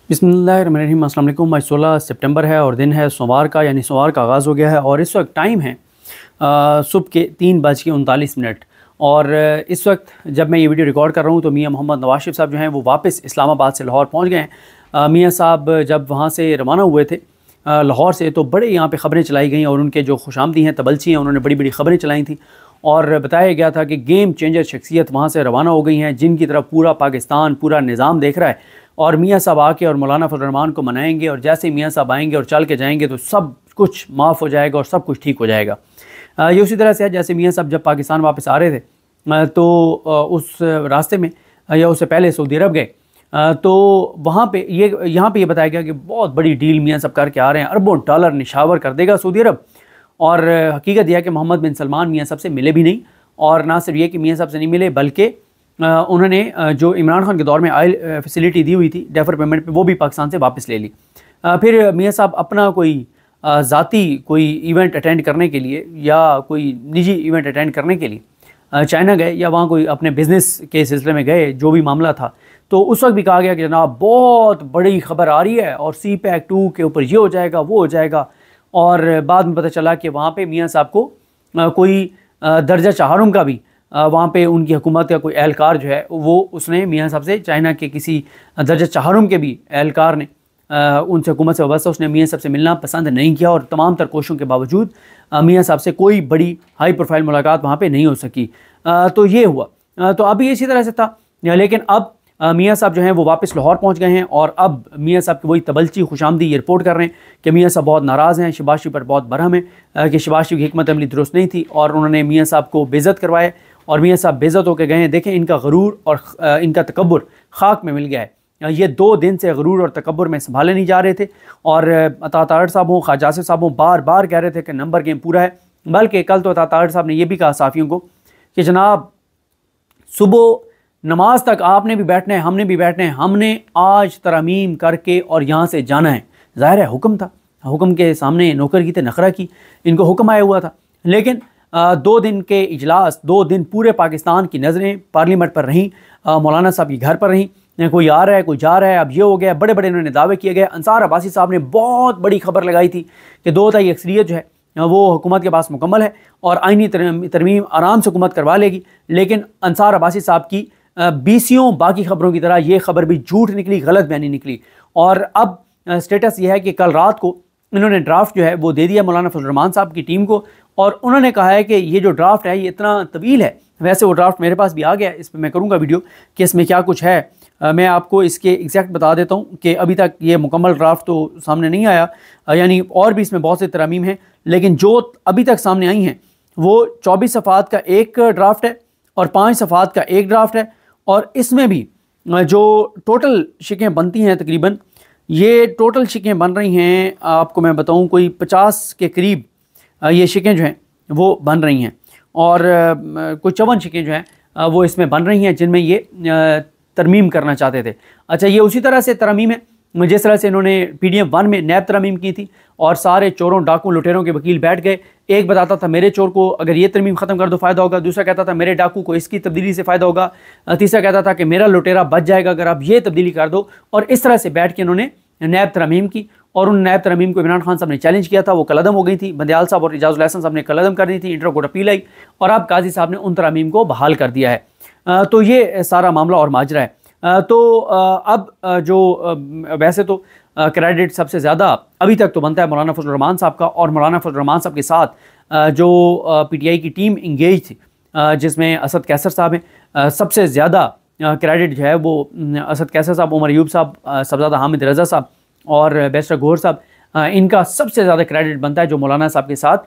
बिस्मिल्लाहिर्रहमानिर्रहीम। अस्सलाम वालेकुम। आज 16 सितंबर है और दिन है सोमवार का, यानी सोमवार का आगाज़ हो गया है और इस वक्त टाइम है सुबह के 3:39। और इस वक्त जब मैं ये वीडियो रिकॉर्ड कर रहा हूँ तो मियाँ मोहम्मद नवाज शरीफ साहब जो हैं वो वापस इस्लामाबाद से लाहौर पहुँच गए हैं। मियाँ साहब जब वहाँ से रवाना हुए थे लाहौर से, तो बड़े यहाँ पे ख़बरें चलाई गई और उनके जो खुशामदी हैं तबलची हैं, उन्होंने बड़ी बड़ी ख़बरें चलाई थी और बताया गया था कि गेम चेंजर शख्सियत वहाँ से रवाना हो गई हैं, जिनकी तरफ पूरा पाकिस्तान, पूरा निज़ाम देख रहा है। और मियाँ साहब आके और मौलाना फजल रहमान को मनाएंगे और जैसे मियाँ साहब आएंगे और चल के जाएंगे तो सब कुछ माफ़ हो जाएगा और सब कुछ ठीक हो जाएगा। ये उसी तरह से है जैसे मियाँ साहब जब पाकिस्तान वापस आ रहे थे तो उस रास्ते में या उससे पहले सऊदी अरब गए तो वहाँ पे यहाँ पे ये बताया गया कि बहुत बड़ी डील मियाँ साहब करके आ रहे हैं, अरबों डॉलर निशावर कर देगा सऊदी अरब। और हकीकत यह है कि मोहम्मद बिन सलमान मियाँ साहब से मिले भी नहीं, और ना सिर्फ ये कि मियाँ साहब से नहीं मिले बल्कि उन्होंने जो इमरान खान के दौर में ऑयल फैसिलिटी दी हुई थी डेफर पेमेंट पे, वो भी पाकिस्तान से वापस ले ली। फिर मियाँ साहब अपना कोई ज़ाती कोई इवेंट अटेंड करने के लिए या कोई निजी इवेंट अटेंड करने के लिए चाइना गए या वहाँ कोई अपने बिज़नेस के सिलसिले में गए, जो भी मामला था। तो उस वक्त भी कहा गया कि जनाब बहुत बड़ी खबर आ रही है और CPEC 2 के ऊपर ये हो जाएगा वो हो जाएगा। और बाद में पता चला कि वहाँ पे मियाँ साहब को कोई दर्जा चहारुम का भी वहाँ पे उनकी हुकूमत का कोई एहलकार जो है वो उसने मियाँ साहब से, चाइना के किसी दर्जा चहारुम के भी एहलकार ने उनसे हुकूमत से वाबस्ता उसने मियाँ साहब से मिलना पसंद नहीं किया और तमाम तर कोशिशों के बावजूद मियाँ साहब से कोई बड़ी हाई प्रोफाइल मुलाकात वहाँ पे नहीं हो सकी। तो ये हुआ। तो अभी इसी तरह से था, लेकिन अब मियाँ साहब जो हैं वो वापस लाहौर पहुँच गए हैं और अब मियाँ साहब की वही तबलची खुशामदी ये रिपोर्ट कर रहे हैं कि मियाँ साहब बहुत नाराज़ हैं, शहबाज शरीफ पर बहुत बरहम है कि शहबाज शरीफ की हिकमत अमली दुरुस्त नहीं थी और उन्होंने मियाँ साहब को बेइज्जत करवाया और मियाँ साहब बेइज्जत होकर गए हैं। देखें इनका गरूर और इनका तकब्बुर खाक में मिल गया है। ये 2 दिन से गरूर और तकब्बुर में संभाले नहीं जा रहे थे और अता तारड़ साहब हों, ख्वाजा आसिफ साहब हों, बार बार कह रहे थे कि नंबर गेम पूरा है। बल्कि कल तो अता तारड़ साहब ने यह भी कहा साफ़ियों को कि जनाब सुबह नमाज तक आपने भी बैठना है, हमने भी बैठना है, हमने आज तरमीम करके और यहाँ से जाना है। ज़ाहिर है हुक्म था, हुक्म के सामने नौकर की थे, नखरा की, इनको हुक्म आया हुआ था। लेकिन 2 दिन के इजलास, 2 दिन पूरे पाकिस्तान की नज़रें पार्लियामेंट पर रहीं, मौलाना साहब के घर पर रहीं, कोई आ रहा है कोई जा रहा है। अब ये हो गया, बड़े बड़े इन्होंने दावे किए गए। अंसार अब्बासी साहब ने बहुत बड़ी खबर लगाई थी कि 2 तिहाई अक्सरियत जो है वो हुकूमत के पास मुकम्मल है और आइनी तरमीम आराम से हुकूमत करवा लेगी। लेकिन अंसार अब्बासी साहब की 20 बाकी खबरों की तरह ये खबर भी झूठ निकली, गलत बयानी निकली। और अब स्टेटस ये है कि कल रात को इन्होंने ड्राफ्ट जो है वो दे दिया मौलाना फजल रहमान साहब की टीम को और उन्होंने कहा है कि ये जो ड्राफ्ट है ये इतना तवील है। वैसे वो ड्राफ्ट मेरे पास भी आ गया है, इस पर मैं करूँगा वीडियो कि इसमें क्या कुछ है। मैं आपको इसके एग्जैक्ट बता देता हूँ कि अभी तक ये मुकम्मल ड्राफ्ट तो सामने नहीं आया, यानी और भी इसमें बहुत से तरमीम हैं, लेकिन जो अभी तक सामने आई हैं वो 24 सफ़ात का एक ड्राफ्ट है और 5 सफ़ात का एक ड्राफ्ट है। और इसमें भी जो टोटल शिकें बनती हैं, तकरीबन ये टोटल शिकें बन रही हैं, आपको मैं बताऊं कोई 50 के करीब ये शिकें जो हैं वो बन रही हैं और कोई 54 शिकें जो हैं वो इसमें बन रही हैं जिनमें ये तरमीम करना चाहते थे। अच्छा, ये उसी तरह से तरमीम है जिस तरह से इन्होंने PDF 1 में नैब तरमीम की थी और सारे चोरों, डाकुओं, लुटेरों के वकील बैठ गए। एक बताता था मेरे चोर को अगर ये तरमीम ख़त्म कर दो फ़ायदा होगा, दूसरा कहता था मेरे डाकू को इसकी तब्दीली से फ़ायदा होगा, तीसरा कहता था कि मेरा लुटेरा बच जाएगा अगर आप ये तब्दीली कर दो। और इस तरह से बैठ के इन्होंने नैब तरमीम की और उन नैब तरमीम को इमरान खान साहब ने चैलेंज किया था, वो कलअदम हो गई थी। बंदयाल साहब और इजाज़ुल हसन साहब ने कलअदम कर दी थी, इंटर कोर्ट अपील आई और अब काजी साहब ने उन तरमीम को बहाल कर दिया है। तो ये सारा मामला और माजरा है। तो अब जो वैसे तो क्रेडिट सबसे ज़्यादा अभी तक तो बनता है मौलाना फजल रहमान साहब का और मौलाना फजल रहमान साहब के साथ जो PTI की टीम इंगेज थी जिसमें असद कैसर साहब हैं, सबसे ज़्यादा क्रेडिट जो है वो असद कैसर साहब, उमर अयूब साहब, सबजादा हामिद रज़ा साहब और बैरिस्टर गौहर साहब, इनका सबसे ज़्यादा क्रेडिट बनता है जो मौलाना साहब के साथ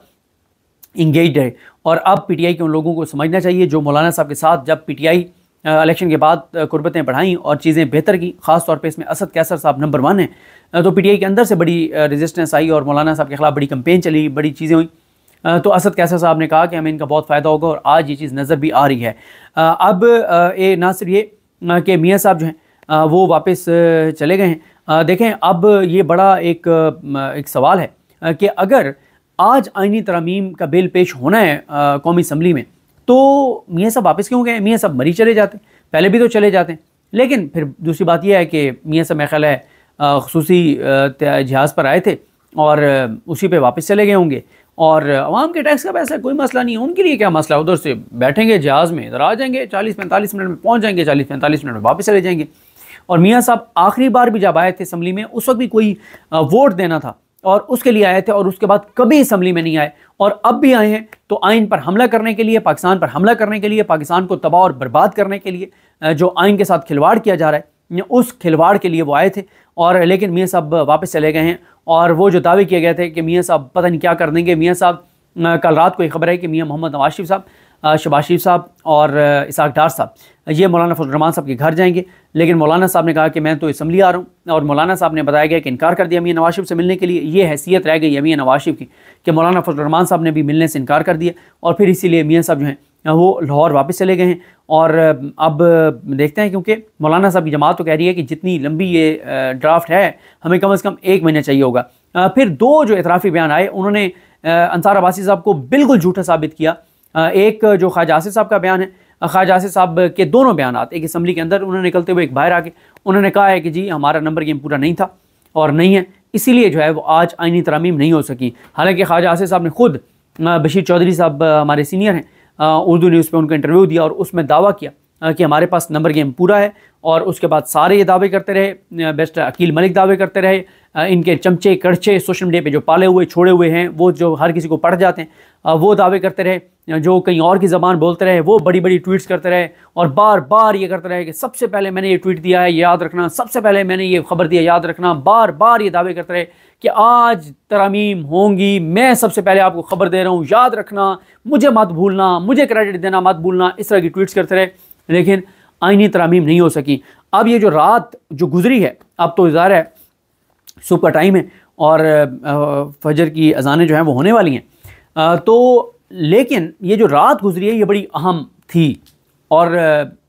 इंगेज है। और अब PTI के उन लोगों को समझना चाहिए जो मौलाना साहब के साथ जब PTI इलेक्शन के बाद कुर्बतें बढ़ाई और चीज़ें बेहतर की, ख़ास तौर पे इसमें असद कैसर साहब नंबर 1 हैं, तो PTI के अंदर से बड़ी रेजिस्टेंस आई और मौलाना साहब के ख़िलाफ़ बड़ी कंपेन चली, बड़ी चीज़ें हुई। तो असद कैसर साहब ने कहा कि हमें इनका बहुत फ़ायदा होगा और आज ये चीज़ नज़र भी आ रही है। अब ये ना सिर्फ ये कि मियाँ साहब जो हैं वो वापस चले गए हैं। देखें अब ये बड़ा एक सवाल है कि अगर आज आइनी तरमीम का बिल पेश होना है कौमी असम्बली में तो मियाँ साहब वापस क्यों गए? मियाँ साहब मरी चले जाते, पहले भी तो चले जाते हैं। लेकिन फिर दूसरी बात यह है कि मियाँ साहब मेरा ख्याल है ख़ुसूसी जहाज़ पर आए थे और उसी पे वापस चले गए होंगे। और आवाम के टैक्स का पैसा कोई मसला नहीं है, उनके लिए क्या मसला है, उधर से बैठेंगे जहाज़ में, इधर आ जाएंगे, 40-45 मिनट में पहुँच जाएंगे, 40-45 मिनट में वापस चले जाएंगे। और मियाँ साहब आखिरी बार भी जब आए थे असम्बली में, उस वक्त भी कोई वोट देना था और उसके लिए आए थे, और उसके बाद कभी असम्बली में नहीं आए, और अब भी आए हैं तो आइन पर हमला करने के लिए, पाकिस्तान पर हमला करने के लिए, पाकिस्तान को तबाह और बर्बाद करने के लिए, जो आइन के साथ खिलवाड़ किया जा रहा है, उस खिलवाड़ के लिए वो आए थे। और लेकिन मियाँ साहब वापस चले गए हैं। और वो जो दावे किए गए थे कि मियाँ साहब पता नहीं क्या कर देंगे, मियाँ साहब कल रात को एक खबर है कि मियाँ मोहम्मद नवाज शरीफ साहब, शहबाज शरीफ साहब और इसाक डार साहब ये मौलाना फजल रहमान साहब के घर जाएंगे। लेकिन मौलाना साहब ने कहा कि मैं तो असम्बली आ रहा हूँ, और मौलाना साहब ने बताया गया कि इनकार कर दिया मियाँ नवाज शरीफ से मिलने के लिए। ये हैसियत रह गई है मियाँ नवाज शरीफ की कि मौलाना फजल रहमान साहब ने भी मिलने से इनकार कर दिया, और फिर इसीलिए मियाँ साहब जो हैं वो लाहौर वापस चले गए हैं। और अब देखते हैं, क्योंकि मौलाना साहब की जमात तो कह रही है कि जितनी लंबी ये ड्राफ्ट है हमें कम से कम 1 महीना चाहिए होगा। फिर 2 जो इतराफ़ी बयान आए, उन्होंने अंसार अब्बासी साहब को बिल्कुल झूठा साबित किया। एक जो ख्वाजा आसिफ साहब का बयान है, ख्वाजा आसिफ साहब के दोनों बयानात एक असम्बली के अंदर उन्होंने निकलते हुए एक बाहर आके उन्होंने कहा है कि जी हमारा नंबर गेम पूरा नहीं था और नहीं है, इसीलिए जो है वो आज आइनी तरमीम नहीं हो सकी। हालांकि ख्वाजा आसिफ साहब ने खुद, बशीर चौधरी साहब हमारे सीनियर हैं, उर्दू न्यूज़ पे उनका इंटरव्यू दिया और उसमें दावा किया कि हमारे पास नंबर गेम पूरा है। और उसके बाद सारे ये दावे करते रहे, बेस्ट अकील मलिक दावे करते रहे, इनके चमचे कड़चे सोशल मीडिया पे जो पाले हुए छोड़े हुए हैं वो जो हर किसी को पढ़ जाते हैं वो दावे करते रहे, जो कहीं और की ज़बान बोलते रहे वो बड़ी बड़ी ट्वीट्स करते रहे, और बार बार ये करते रहे कि सबसे पहले मैंने ये ट्वीट दिया है याद रखना, सबसे पहले मैंने ये खबर दिया याद रखना। बार बार ये दावे करते रहे कि आज तरमीम होंगी, मैं सबसे पहले आपको खबर दे रहा हूँ, याद रखना, मुझे मत भूलना, मुझे क्रेडिट देना मत भूलना, इस तरह की ट्वीट्स करते रहे। लेकिन आइनी तरमीम नहीं हो सकी। अब ये जो रात जो गुजरी है, अब तो ज़ाहिर है सुबह का टाइम है और फजर की अजानें जो हैं वो होने वाली हैं, तो लेकिन ये जो रात गुजरी है ये बड़ी अहम थी और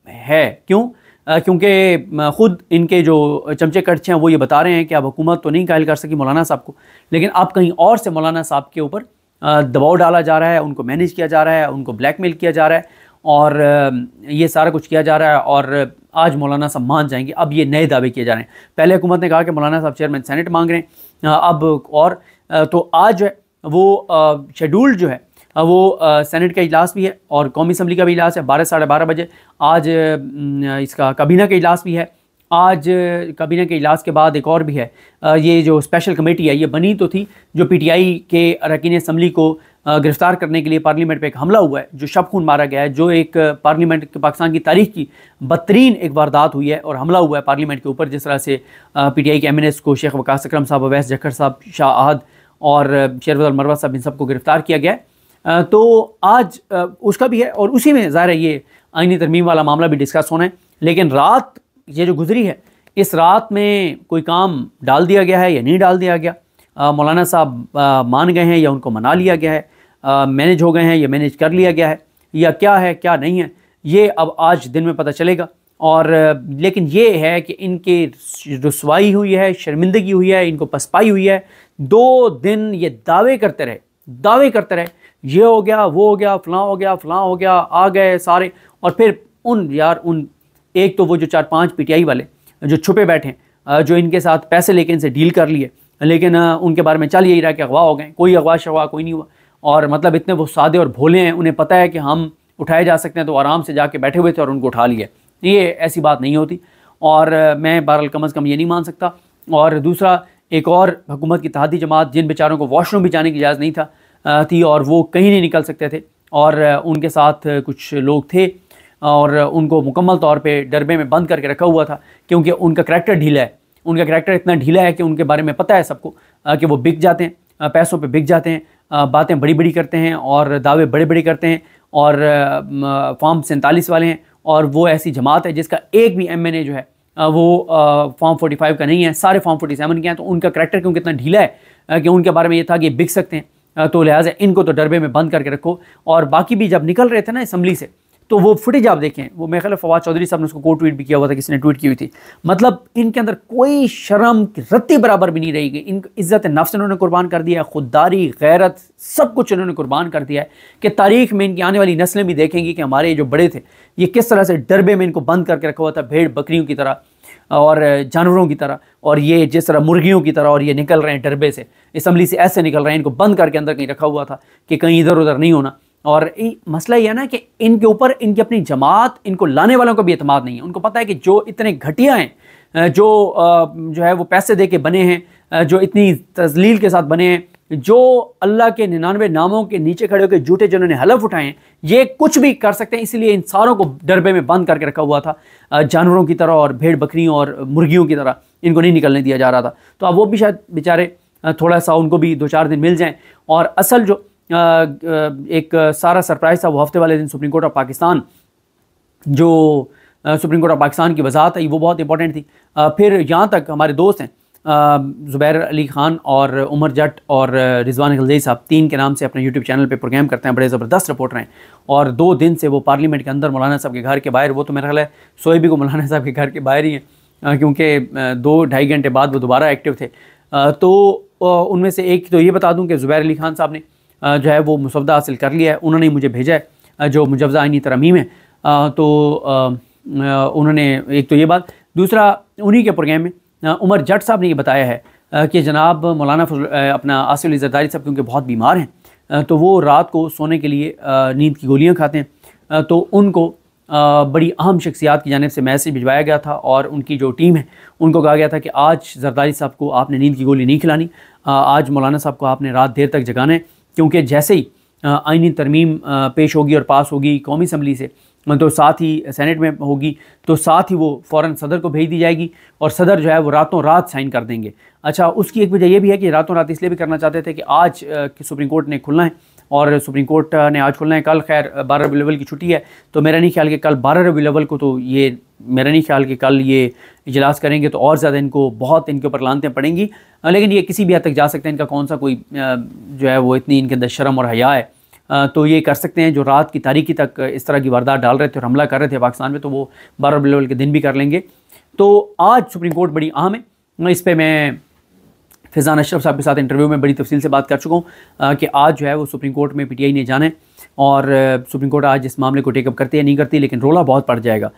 है। क्यों? क्योंकि ख़ुद इनके जो चमचे कड़चे हैं वो ये बता रहे हैं कि अब हुकूमत तो नहीं कायल कर सकी मौलाना साहब को, लेकिन अब कहीं और से मौलाना साहब के ऊपर दबाव डाला जा रहा है, उनको मैनेज किया जा रहा है, उनको ब्लैकमेल किया जा रहा है, और ये सारा कुछ किया जा रहा है। और आज मौलाना साहब मान जाएंगे। अब ये नए दावे किए जा रहे हैं। पहले हुकूमत ने कहा कि मौलाना साहब चेयरमैन सेनेट मांग रहे हैं, अब और तो आज जो है वो शेड्यूल्ड जो है वो सेनेट का इजलास भी है और कौमी असम्बली का भी इजलास है 12 साढ़े 12 बजे। आज इसका काबीना का इजलास भी है। आज काबीना के इजलास के बाद एक और भी है, ये जो स्पेशल कमेटी है ये बनी तो थी, जो PTI के अरकान असम्बली को गिरफ्तार करने के लिए पार्लियामेंट पे एक हमला हुआ है, जो शब खून मारा गया है, जो एक पार्लियामेंट के पाकिस्तान की तारीख की बदतरीन एक वारदात हुई है और हमला हुआ है पार्लियामेंट के ऊपर। जिस तरह से PTI के MNS को शेख वकास अकरम साहब, अवैस जखर साहब, शाह आहद और शेरवल मरवा साहब, इन सबको गिरफ्तार किया गया है। तो आज उसका भी है और उसी में ज़ाहिर है ये आइनी तरमीम वाला मामला भी डिस्कस होना है। लेकिन रात ये जो गुजरी है, इस रात में कोई काम डाल दिया गया है या नहीं डाल दिया गया, मौलाना साहब मान गए हैं या उनको मना लिया गया है, मैनेज हो गए हैं या मैनेज कर लिया गया है, या क्या है क्या नहीं है, ये अब आज दिन में पता चलेगा। और लेकिन ये है कि इनकी रुसवाई हुई है, शर्मिंदगी हुई है, इनको पसपाई हुई है। 2 दिन ये दावे करते रहे, ये हो गया, वो हो गया, फलां हो गया, फलां हो गया, आ गए सारे। और फिर उन एक तो वो जो 4-5 PTI वाले जो छुपे बैठे हैं, जो इनके साथ पैसे लेके इनसे डील कर लिए, लेकिन उनके बारे में चल यही रहा कि अगवा हो गए, कोई अगवा शगवा कोई नहीं हुआ। और मतलब इतने वो सादे और भोले हैं, उन्हें पता है कि हम उठाए जा सकते हैं, तो आराम से जाके बैठे हुए थे और उनको उठा लिया। ये ऐसी बात नहीं होती और मैं बहरहाल कम अज़ कम ये नहीं मान सकता। और दूसरा, एक और हुकूमत की इत्तेहादी जमात, जिन बेचारों को वॉशरूम भी जाने की इजाज़त नहीं थी और वो कहीं नहीं निकल सकते थे, और उनके साथ कुछ लोग थे और उनको मुकम्मल तौर पे डरबे में बंद करके रखा हुआ था, क्योंकि उनका करैक्टर ढीला है। उनका करैक्टर इतना ढीला है कि उनके बारे में पता है सबको कि वो बिक जाते हैं, पैसों पे बिक जाते हैं, बातें बड़ी बड़ी करते हैं और दावे बड़े बड़े करते हैं, और फॉर्म 47 वाले हैं। और वो ऐसी जमात है जिसका एक भी MNA जो है वो फॉर्म 45 का नहीं है, सारे फॉर्म 47 के हैं। तो उनका करैक्टर क्योंकि इतना ढीला है कि उनके बारे में ये था कि बिक सकते हैं, तो लिहाजा इनको तो डरबे में बंद करके रखो। और बाकी भी जब निकल रहे थे ना असम्बली से, तो वो फुटेज आप देखें, वो मेरे ख्याल फवाद चौधरी साहब ने उसको को ट्वीट भी किया हुआ था, किसी ने ट्वीट की हुई थी। मतलब इनके अंदर कोई शर्म की रत्ती बराबर भी नहीं रहेगी। इन इज़्ज़त नफ्स इन्होंने कुर्बान कर दिया है, खुददारी, गैरत, सब कुछ इन्होंने कुर्बान कर दिया है कि तारीख में इनकी आने वाली नस्लें भी देखेंगी कि हमारे जो बड़े थे ये किस तरह से डरबे में इनको बंद करके रखा हुआ था, भेड़ बकरियों की तरह। और जानवरों की तरह, और ये जिस तरह मुर्गियों की तरह, और ये निकल रहे हैं डरबे से, असम्बली से ऐसे निकल रहे हैं, इनको बंद करके अंदर कहीं रखा हुआ था कि कहीं इधर उधर नहीं होना। और मसला ये है ना कि इनके ऊपर इनकी अपनी जमात, इनको लाने वालों को भी एतमाद नहीं है। उनको पता है कि जो इतने घटिया हैं, जो है वो पैसे दे के बने हैं, जो इतनी तजलील के साथ बने हैं, जो अल्लाह के 99 नामों के नीचे खड़े होकर झूठे जिन्होंने हलफ उठाए हैं, ये कुछ भी कर सकते हैं। इसलिए इन सारों को डरबे में बंद करके रखा हुआ था, जानवरों की तरह और भेड़ बकरियों और मुर्गियों की तरह इनको नहीं निकलने दिया जा रहा था। तो अब वो भी शायद बेचारे थोड़ा सा उनको भी 2-4 दिन मिल जाएं। और असल जो एक सारा सरप्राइज़ था वो हफ्ते वाले दिन सुप्रीम कोर्ट ऑफ पाकिस्तान, जो सुप्रीम कोर्ट ऑफ पाकिस्तान की वजाहत आई, वो बहुत इंपॉर्टेंट थी। फिर यहाँ तक हमारे दोस्त हैं ज़ुबैर अली ख़ान और उमर जट और रिजवान गलज़ई साहब, 3 के नाम से अपने यूट्यूब चैनल पे प्रोग्राम करते हैं, बड़े ज़बरदस्त रिपोर्टर हैं। और 2 दिन से वो पार्लियामेंट के अंदर मौलाना साहब के घर के बाहर, वो तो मेरा ख्याल है सोए भी को मौलाना साहब के घर के बाहर ही हैं, क्योंकि 2-2.5 घंटे बाद वो दोबारा एक्टिव थे। तो उनमें से एक तो ये बता दूँ कि ज़ुबैर अली ख़ान साहब ने जो है वो मुसवदा हासिल कर लिया है, उन्होंने मुझे भेजा है जो मुजव्ज़ा आईनी तरमीम है। तो उन्होंने एक तो ये बात, दूसरा उन्हीं के प्रोग्राम में उमर जट साहब ने ये बताया है कि जनाब मौलाना अपना आसिफ अली ज़रदारी साहब क्योंकि बहुत बीमार हैं, तो वो रात को सोने के लिए नींद की गोलियां खाते हैं। तो उनको बड़ी अहम शख्सियात की जानिब से मैसेज भिजवाया गया था और उनकी जो टीम है उनको कहा गया था कि आज ज़रदारी साहब को आपने नींद की गोली नहीं खिलानी, आज मौलाना साहब को आपने रात देर तक जगाना है, क्योंकि जैसे ही आईनी तरमीम पेश होगी और पास होगी कौमी असम्बली से, तो साथ ही सेनेट में होगी, तो साथ ही वो फ़ौरन सदर को भेज दी जाएगी और सदर जो है वो रातों रात साइन कर देंगे। अच्छा, उसकी एक वजह ये भी है कि रातों रात इसलिए भी करना चाहते थे कि आज सुप्रीम कोर्ट ने खुलना है, और सुप्रीम कोर्ट ने आज खुलना है। कल खैर 12 रबीउल अव्वल की छुट्टी है, तो मेरा नहीं ख्याल कि कल 12 रबीउल अव्वल को, तो ये मेरा नहीं ख्याल कि कल ये इजलास करेंगे तो और ज़्यादा इनको बहुत इनके ऊपर लानतें पड़ेंगी। लेकिन ये किसी भी हद तक जा सकते हैं, इनका कौन सा कोई जो है वो इतनी इनके अंदर शर्म और हया है, तो ये कर सकते हैं। जो रात की तारीकी तक इस तरह की वारदात डाल रहे थे और हमला कर रहे थे पाकिस्तान में, तो वो 12 रबीउल अव्वल के दिन भी कर लेंगे। तो आज सुप्रीम कोर्ट बड़ी अहम है, इस पर मैं फैज़ान अशरफ साहब के साथ इंटरव्यू में बड़ी तफसील से बात कर चुका हूँ कि आज जो है वो सुप्रीम कोर्ट में PTI ने जाना है, और सुप्रीम कोर्ट आज इस मामले को टेकअप करती है नहीं करती, लेकिन रोला बहुत पड़ जाएगा।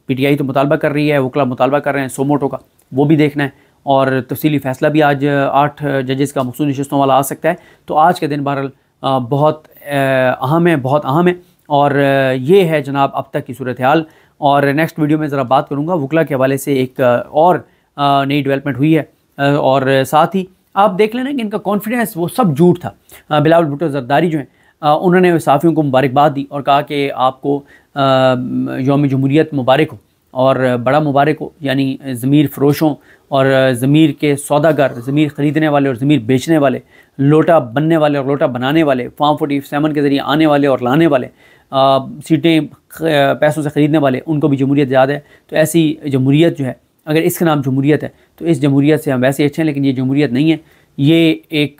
PTI तो मुतालबा कर रही है, वकला मुतालबा कर रहे हैं सोमोटो का, वो भी देखना है, और तफसीली फ़ैसला भी आज 8 जजेस का मखसूस नशिस्तों वाला आ सकता है। तो आज के दिन बहरहाल बहुत अहम है, बहुत अहम है, और ये है जनाब अब तक की सूरत हाल। और नेक्स्ट वीडियो में ज़रा बात करूँगा वकला के हवाले से, एक और नई डेवलपमेंट हुई है, और साथ ही आप देख लेना कि इनका कॉन्फिडेंस वो सब झूठ था। बिलावल भुट्टो ज़रदारी जो हैं उन्होंने साफ़ियों को मुबारकबाद दी और कहा कि आपको यौम जमहूरियत मुबारक हो और बड़ा मुबारक हो, यानी ज़मीर फ़रोशों और ज़मीर के सौदागर, ज़मीर ख़रीदने वाले और ज़मीर बेचने वाले, लोटा बनने वाले और लोटा बनाने वाले, फार्म 47 के ज़रिए आने वाले और लाने वाले, सीटें पैसों से ख़रीदने वाले, उनको भी जमहूरियत याद है। तो ऐसी जमहूरियत जो है, अगर इसका नाम जमहूरियत है तो इस जमहूरियत से हम वैसे अच्छे हैं, लेकिन ये जमहूरियत नहीं है। ये एक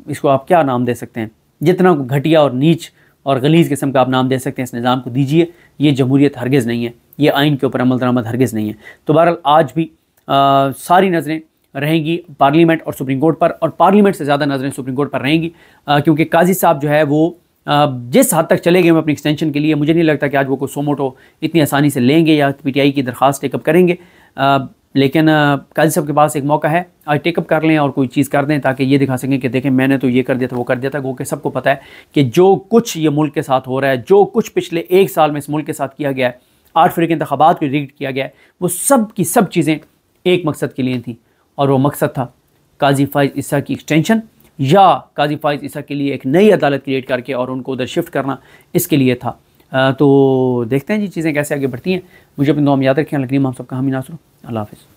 इसको आप क्या नाम दे सकते हैं, जितना घटिया और नीच और गलीज़ किस्म का आप नाम दे सकते हैं इस निज़ाम को दीजिए, ये जमहूरियत हरगिज़ नहीं है, ये आइन के ऊपर अमल दरामद हरगिज़ नहीं है। तो बहरहाल आज भी सारी नज़रें रहेंगी पार्लियामेंट और सुप्रीम कोर्ट पर, और पार्लियामेंट से ज़्यादा नज़रें सुप्रीम कोर्ट पर रहेंगी, क्योंकि काजी साहब जो है वो जिस हद तक चले गए अपनी एक्सटेंशन के लिए, मुझे नहीं लगता कि आज वो कोई सोमोटो इतनी आसानी से लेंगे या PTI की दरख्वास्त टेकअप करेंगे। लेकिन काजी साहब के पास एक मौका है, आज टेकअप कर लें और कोई चीज़ कर दें, ताकि ये दिखा सकें कि देखें मैंने तो ये कर दिया था, वो कर दिया था। वो कि सबको पता है कि जो कुछ ये मुल्क के साथ हो रहा है, जो कुछ पिछले 1 साल में इस मुल्क के साथ किया गया है, 8 फरवरी के इंतखाबात को रिग्ड किया गया है, वो सब की सब चीज़ें एक मकसद के लिए थी, और वो मकसद था काजी फ़ाइज़ ईसा की एक्सटेंशन, या काजी फ़ाइज़ ईसा के लिए एक नई अदालत क्रिएट करके और उनको उधर शिफ्ट करना, इसके लिए था। तो देखते हैं जी चीज़ें कैसे आगे बढ़ती हैं। मुझे अपनी दुआ में याद रखें। हम सबका हामी नासर। अल्लाह हाफ़िज़।